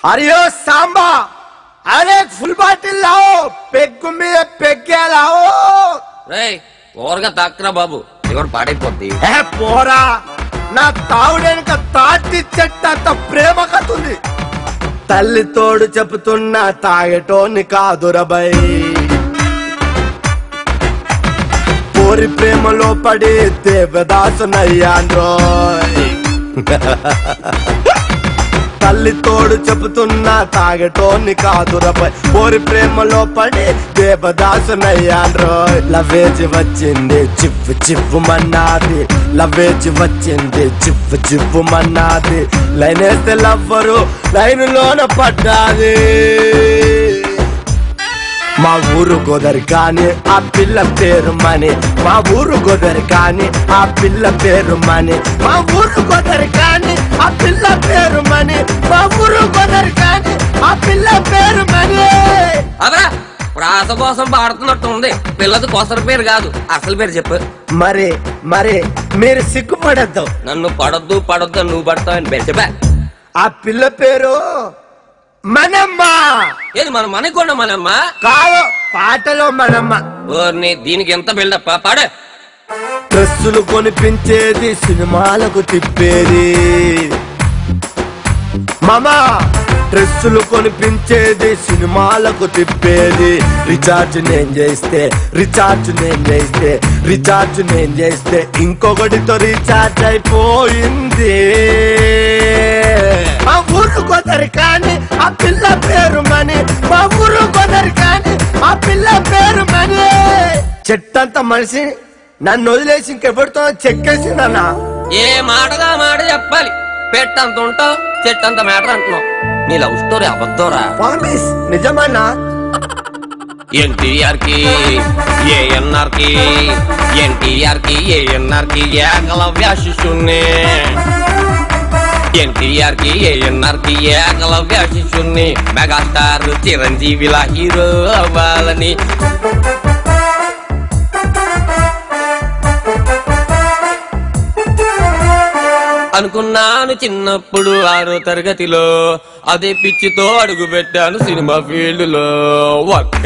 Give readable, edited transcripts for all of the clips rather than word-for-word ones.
अरे ओ सांबा, अरे full bottle लाओ, पेग्गु మీద పెగ్గే లాओ రేయ్ ఓర్గా తాక్రా బాబు ఎవరు పాడైపోద్ది ఏ పోరా నా తావుడెనక తాటి చెట్టంత ప్రేమ కతుంది తల్లి తోడు చెప్తున్నా తాగటోని కాదురబై పోరి ప్రేమలో పడి దేవదాసునయ్యాన్రోయ్ తల్లి తోడు చెబుతున్నా తాగటోని కాదురపై పోరి ప్రేమలో పడి దేవదాసునయ్యాన్రోయ్ లవేజి వచ్చింది చిప్పు చిప్పు మన్నాది లవేజి వచ్చింది చిప్పు చిప్పు మన్నాది లైన్ వేస్తే లవ్వరు లైనులోన పడ్డాది మా ఊరు గోదరి కానీ ఆ పిల్ల పేరు మని మా ఊరు గోదరి కానీ ఆ పిల్ల పేరు మని మా ఊరు గోదరి కానీ ఆ పిల్ల పేరు మని మా ఊరు గోదరి కానీ ఆ పిల్ల పేరు మని అదరా ప్రాస కోసం పాడుతున్నట్టు ఉంది పిల్లది కొసర పేరు కాదు అసలు పేరు చెప్పు మరి మరి మీరు సిగ్గుపడద్దు నన్ను పడొద్దు పడొద్దు నువ్వు పడతావని పేరు చెప్పా ఆ పిల్ల పేరు మనమ్మ ఏది మన మనకొండ మనమ్మ కాదు పాటలో మనమ్మ ఓర్ని దీనికి ఎంత బిల్డప్ పాడే డ్రెస్సులు కొనిపించేది సినిమాలకు తిప్పేది మామా డ్రెస్సులు కొనిపించేది సినిమాలకు తిప్పేది రీఛార్జ్ నేను చేస్తే ఇంకొకటితో రీఛార్జ్ అయిపోయింది మా ఊరు గోదరి కానీ ఆ పిల్ల పేరు మని మా ఊరు గోదరి కానీ ఆ పిల్ల పేరు మని చెట్టంత మనిషి నన్ను వదిలేసి ఇంకెవరితో చెక్కేసిందన్నా ఏ మాటగా మాట చెప్పాలి పెట్టంత ఉంటావు చెట్టంత మ్యాటర్ అంటున్నావు నీ లవ్ స్టోరీ అబద్ధంరా ప్రామిస్ నిజమన్నా ఎన్టీఆర్ కి ఏఎన్ఆర్ కి ఏకలవ్య శిష్యుణ్ణి ఎన్టీఆర్ కి ఏఎన్ఆర్ కి ఏకలవ్య శిష్యుణ్ణి మెగాస్టార్ చిరంజీవిలా హీరో అవ్వాలని అనుకున్నాను చిన్నప్పుడు 6వ తరగతిలో అదే పిచ్చితో అడుగు పెట్టాను సినిమా ఫీల్డ్ లో ఒక్క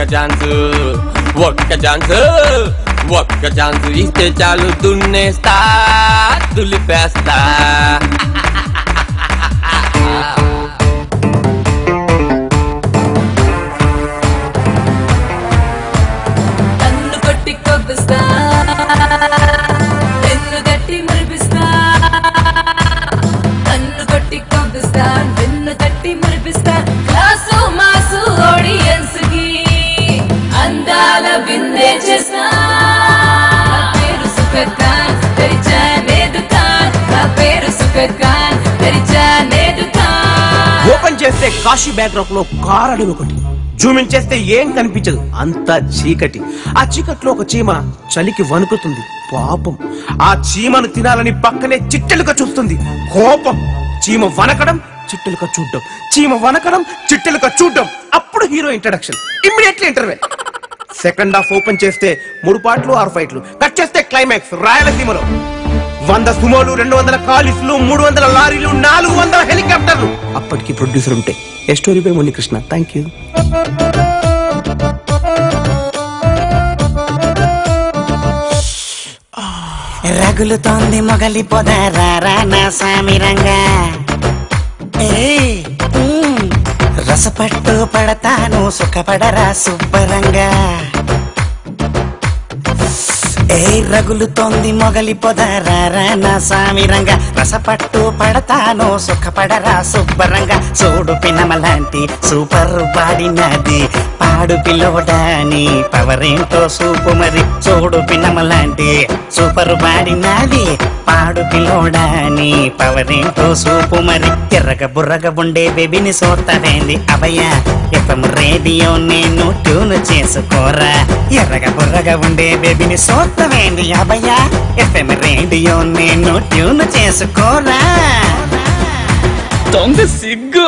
ఛాన్స్ ఇస్తే చాలు దున్నేస్తా దులిపేస్తా కన్ను కొట్టి కొబ్బిస్తా వెన్ను గట్టి మురిపిస్తా కన్ను కొట్టి కొబ్బిస్తా వెన్ను గట్టి మురిపిస్తా క్లాసు మాసు ఆడియన్స్ కి అందాల బిందే చేస్తా పేరు సుఖకాన్ తెరిచానే దుకాన్ నా పేరు సుఖకాన్ తెరిచానే దుకాన్ ఓపెన్ చేస్తే కాశీ బ్యాక్డ్రాప్ లో కారడి ఒకటి జూమిన్ చేస్తే ఏం కనిపించదు అంతా చీకటి ఆ చీకట్లో ఒక చీమ చలికి వణుకుతుంది పాపం ఆ చీమను తినాలని పక్కనే చిట్టెలుక చూస్తుంది కోపం చీమ వనకడం చిట్టెలుక చూడడం చీమ వనకడం చిట్టెలుక చూడడం అప్పుడు hero introduction immediately interval second half open చేస్తే 3 పాటలు 6 ఫైట్లు కట్ చేస్తే క్లైమాక్స్ రాయలసీమలో 100 సుమోలు 200 కాలిఫ్లు 300 లారీలు 400 హెలికాప్టర్లు అప్పటికి ప్రొడ్యూసర్ ఉంటే a story by Munikrishna thank you రగులుతోంది మొగలి పొదరా నా సామిరంగా రసపట్టు పడతాను సుఖపడరా సుబ్బరంగా రగులుతోంది మొగలి పొదరా నా సామిరంగా రసపట్టు పడతాను సుఖపడరా సుబ్బరంగా చూడు పినమలాంటి సూపర్ బాడీ నాది పాడు పిల్లోడాని పవరేంటో సూపు మరి చూడు పినమలాంటి సూపర్ బాడీ నాది పాడు పిల్లోడాని పవరేంటో సూపు మరి ఎర్రగ బుర్రగా ఉండే బేబీని సోర్తవేంది అభయ ఎఫ్ఎం రేడియో నేను ట్యూన్ చేసుకోరా ఎర్రగ బుర్రగా ఉండే బేబీని సోర్తవేంది అభయ ఎఫ్ఎం రేడియో నేను ట్యూన్ చేసుకోరా దొంగ సిగ్గు